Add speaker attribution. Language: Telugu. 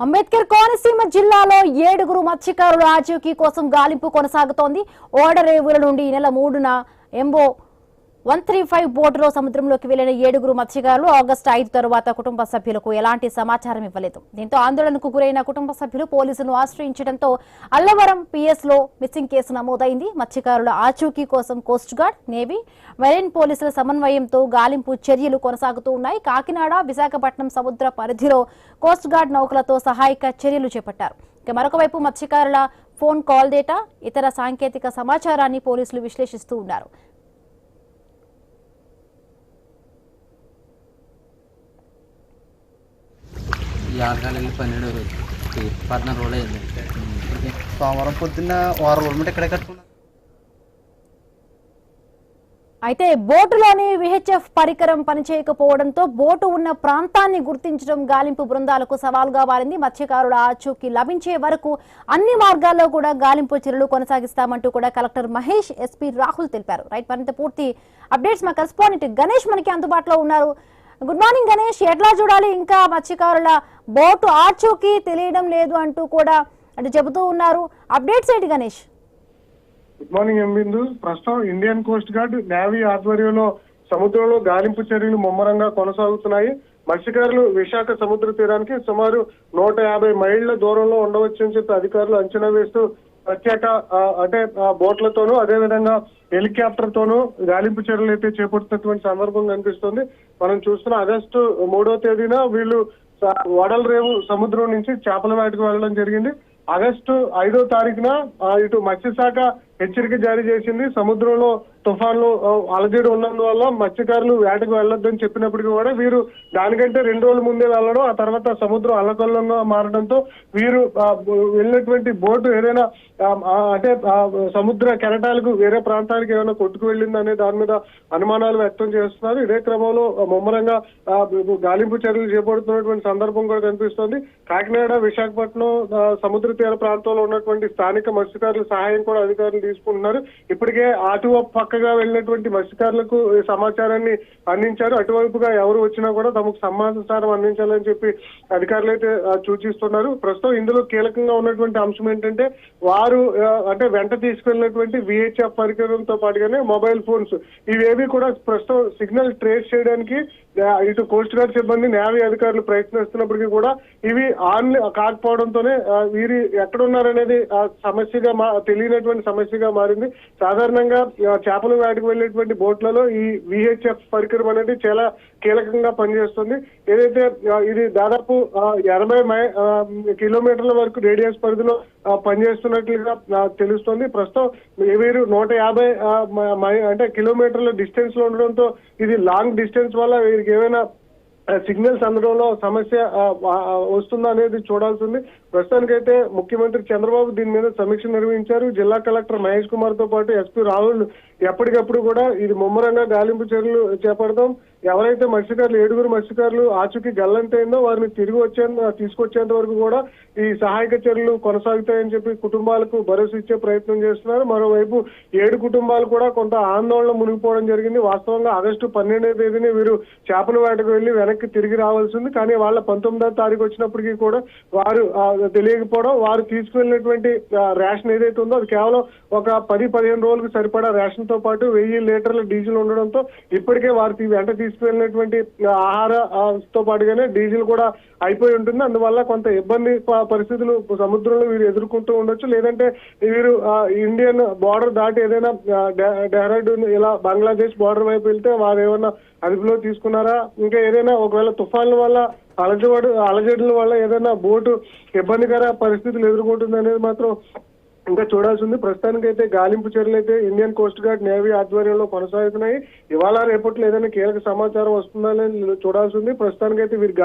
Speaker 1: అంబేద్కర్ కోనసీమ జిల్లాలో 7 మత్స్యకారుల ఆచూకీ కోసం గాలింపు కొనసాగుతోంది. ఓడరేవుల నుండి ఈ నెల 3న ఎంబో 135 బోటులో సముద్రంలోకి వెళ్లిన 7 మత్స్యకారులు ఆగస్టు 5 తరువాత కుటుంబ సభ్యులకు ఎలాంటి సమాచారం ఇవ్వలేదు. దీంతో ఆందోళనకు గురైన కుటుంబ సభ్యులు పోలీసులను ఆశ్రయించడంతో అల్లవరం పిఎస్ లో మిస్సింగ్ కేసు నమోదైంది. మత్స్యకారుల ఆచూకీ కోసం కోస్ట్ గార్డ్, నేవీ, మెరైన్ పోలీసుల సమన్వయంతో గాలింపు చర్యలు కొనసాగుతూ ఉన్నాయి. కాకినాడ, విశాఖపట్నం సముద్ర పరిధిలో కోస్ట్ గార్డ్ నౌకలతో సహాయక చర్యలు చేపట్టారు. మరొక వైపు మత్స్యకారుల ఫోన్ కాల్ డేటా, ఇతర సాంకేతిక సమాచారాన్ని పోలీసులు విశ్లేషిస్తూ ఉన్నారు.
Speaker 2: యాదగాలి 12 రోజు 14 రోజులు అయింది. సోమవారం పొద్దున్న 6 రోజులు ఇక్కడే కట్టుకున్నాం.
Speaker 1: అయితే బోటులోని విహెచ్ఎఫ్ పరికరం పనిచేయకపోవడంతో బోటు ఉన్న ప్రాంతాన్ని గుర్తించడం గాలింపు బృందాలకు సవాల్గా మారింది. మత్స్యకారుల ఆచూకీ లభించే వరకు అన్ని మార్గాల్లో కూడా గాలింపు చర్యలు కొనసాగిస్తామంటూ కూడా కలెక్టర్ మహేష్, ఎస్పీ రాహుల్ తెలిపారు. రైట్, మరింత పూర్తి అప్డేట్స్ మా కరెస్పాండెంట్ గణేష్ మనకి అందుబాటులో ఉన్నారు. గుడ్ మార్నింగ్ గణేష్, ఎట్లా చూడాలి? ఇంకా మత్స్యకారుల బోటు ఆచూకీ తెలియడం లేదు అంటూ కూడా చెబుతూ ఉన్నారు. అప్డేట్స్ ఏంటి గణేష్?
Speaker 3: Good morning ఎంబిందు. ప్రస్తుతం ఇండియన్ కోస్ట్ గార్డ్, నేవీ ఆధ్వర్యంలో సముద్రంలో గాలింపు చర్యలు ముమ్మరంగా కొనసాగుతున్నాయి. మత్స్యకారులు విశాఖ సముద్ర తీరానికి సుమారు 150 మైళ్ల దూరంలో ఉండవచ్చని చెప్పి అధికారులు అంచనా వేస్తూ ప్రత్యేక బోట్లతోనూ అదేవిధంగా హెలికాప్టర్ తోనూ గాలింపు చర్యలు అయితే చేపడుతున్నటువంటి సందర్భం కనిపిస్తుంది. మనం చూస్తున్న ఆగస్టు 3వ తేదీన వీళ్ళు వడలరేవు సముద్రం నుంచి చేపల వేటకు వెళ్ళడం జరిగింది. ఆగస్టు 5వ తారీఖున ఇటు మత్స్యశాఖ హెచ్చరిక జారీ చేసింది. సముద్రంలో తుఫాన్లు అలజడి ఉన్నందువల్ల మత్స్యకారులు వేటకు వెళ్ళొద్దని చెప్పినప్పటికీ కూడా వీరు దానికంటే 2 రోజుల ముందే వెళ్ళడం, ఆ తర్వాత సముద్రం అల్లకల్లంగా మారడంతో వీరు వెళ్ళినటువంటి బోటు ఏదైనా సముద్ర కెరటాలకు వేరే ప్రాంతానికి ఏమైనా కొట్టుకు వెళ్ళింది అనే దాని మీద అనుమానాలు వ్యక్తం చేస్తున్నారు. ఇదే క్రమంలో ముమ్మరంగా గాలింపు చర్యలు చేపడుతున్నటువంటి సందర్భం కూడా కనిపిస్తోంది. కాకినాడ, విశాఖపట్నం సముద్ర తీర ప్రాంతంలో ఉన్నటువంటి స్థానిక మత్స్యకారుల సహాయం కూడా అధికారులు తీసుకుంటున్నారు. ఇప్పటికే అటువైపు పక్కగా వెళ్ళినటువంటి మత్స్యకారులకు సమాచారాన్ని అందించారు. అటువైపుగా ఎవరు వచ్చినా కూడా తమకు సమాచారం అందించాలని చెప్పి అధికారులు అయితే సూచిస్తున్నారు. ప్రస్తుతం ఇందులో కీలకంగా ఉన్నటువంటి అంశం ఏంటంటే వారు వెంట తీసుకెళ్లినటువంటి విహెచ్ఎఫ్ పరికరంతో పాటుగానే మొబైల్ ఫోన్స్ ఇవేవి కూడా ప్రస్తుతం సిగ్నల్ ట్రేస్ చేయడానికి ఇటు కోస్ట్ గార్డ్ సిబ్బంది, నేవీ అధికారులు ప్రయత్నిస్తున్నప్పటికీ కూడా ఇవి ఆన్ కాకపోవడంతోనే వీరి ఎక్కడున్నారనేది సమస్యగా తెలియనటువంటి సమస్యగా మారింది. సాధారణంగా చేపల వేటకు వెళ్ళేటువంటి బోట్లలో ఈ విహెచ్ఎఫ్ పరికరం అనేది చాలా కీలకంగా పనిచేస్తుంది. ఏదైతే ఇది దాదాపు 80 కిలోమీటర్ల వరకు రేడియస్ పరిధిలో పనిచేస్తున్నట్లుగా తెలుస్తోంది. ప్రస్తుతం వీరు 150 కిలోమీటర్ల డిస్టెన్స్ లో ఉండడంతో ఇది లాంగ్ డిస్టెన్స్ వల్ల వీరికి ఏమైనా సిగ్నల్స్ అందడంలో సమస్య వస్తుందా అనేది చూడాల్సింది. ప్రస్తుతానికైతే ముఖ్యమంత్రి చంద్రబాబు దీని మీద సమీక్ష నిర్వహించారు. జిల్లా కలెక్టర్ మహేష్ కుమార్ తో పాటు ఎస్పీ రాహుల్ ఎప్పటికప్పుడు కూడా ఇది ముమ్మరంగా గాలింపు చర్యలు చేపడతాం, ఎవరైతే మత్స్యకారులు 7 మత్స్యకారులు ఆచూకీ గల్లంతైందో వారిని తీసుకొచ్చేంత వరకు కూడా ఈ సహాయక చర్యలు కొనసాగుతాయని చెప్పి కుటుంబాలకు భరోసా ఇచ్చే ప్రయత్నం చేస్తున్నారు. మరోవైపు 7 కుటుంబాలు కూడా కొంత ఆందోళన మునిగిపోవడం జరిగింది. వాస్తవంగా ఆగస్టు 12వ తేదీని వీరు చేపల వేటకు వెళ్లి వెనక్కి తిరిగి రావాల్సింది. కానీ వాళ్ళ 19వ తారీఖు వచ్చినప్పటికీ కూడా వారు తెలియకపోవడం, వారు తీసుకువెళ్ళినటువంటి రేషన్ ఏదైతే ఉందో అది కేవలం ఒక 10-15 రోజులకు సరిపడా రేషన్ తో పాటు 1000 లీటర్ల డీజిల్ ఉండడంతో ఇప్పటికే వారికి వెంట తీసుకువెళ్ళినటువంటి ఆహారతో పాటుగానే డీజిల్ కూడా అయిపోయి ఉంటుంది. అందువల్ల కొంత ఇబ్బంది పరిస్థితులు సముద్రంలో వీరు ఎదుర్కొంటూ ఉండొచ్చు. లేదంటే వీరు ఇండియన్ బార్డర్ దాటి ఏదైనా డెహ్రాడూన్ ఇలా బంగ్లాదేశ్ బార్డర్ వైపు వెళ్తే వారు ఏమైనా అదుపులో తీసుకున్నారా, ఇంకా ఏదైనా ఒకవేళ తుఫాన్ల వల్ల అలజడుల వల్ల ఏదైనా బోటు ఇబ్బందికర పరిస్థితులు ఎదుర్కొంటుంది అనేది మాత్రం ఇంకా చూడాల్సింది. ప్రస్తుతానికైతే గాలింపు చర్యలు అయితే ఇండియన్ కోస్ట్ గార్డ్, నేవీ ఆధ్వర్యంలో కొనసాగుతున్నాయి. ఇవాళ రేపట్లో ఏదైనా కీలక సమాచారం వస్తుందని చూడాల్సింది. ప్రస్తుతానికైతే వీరి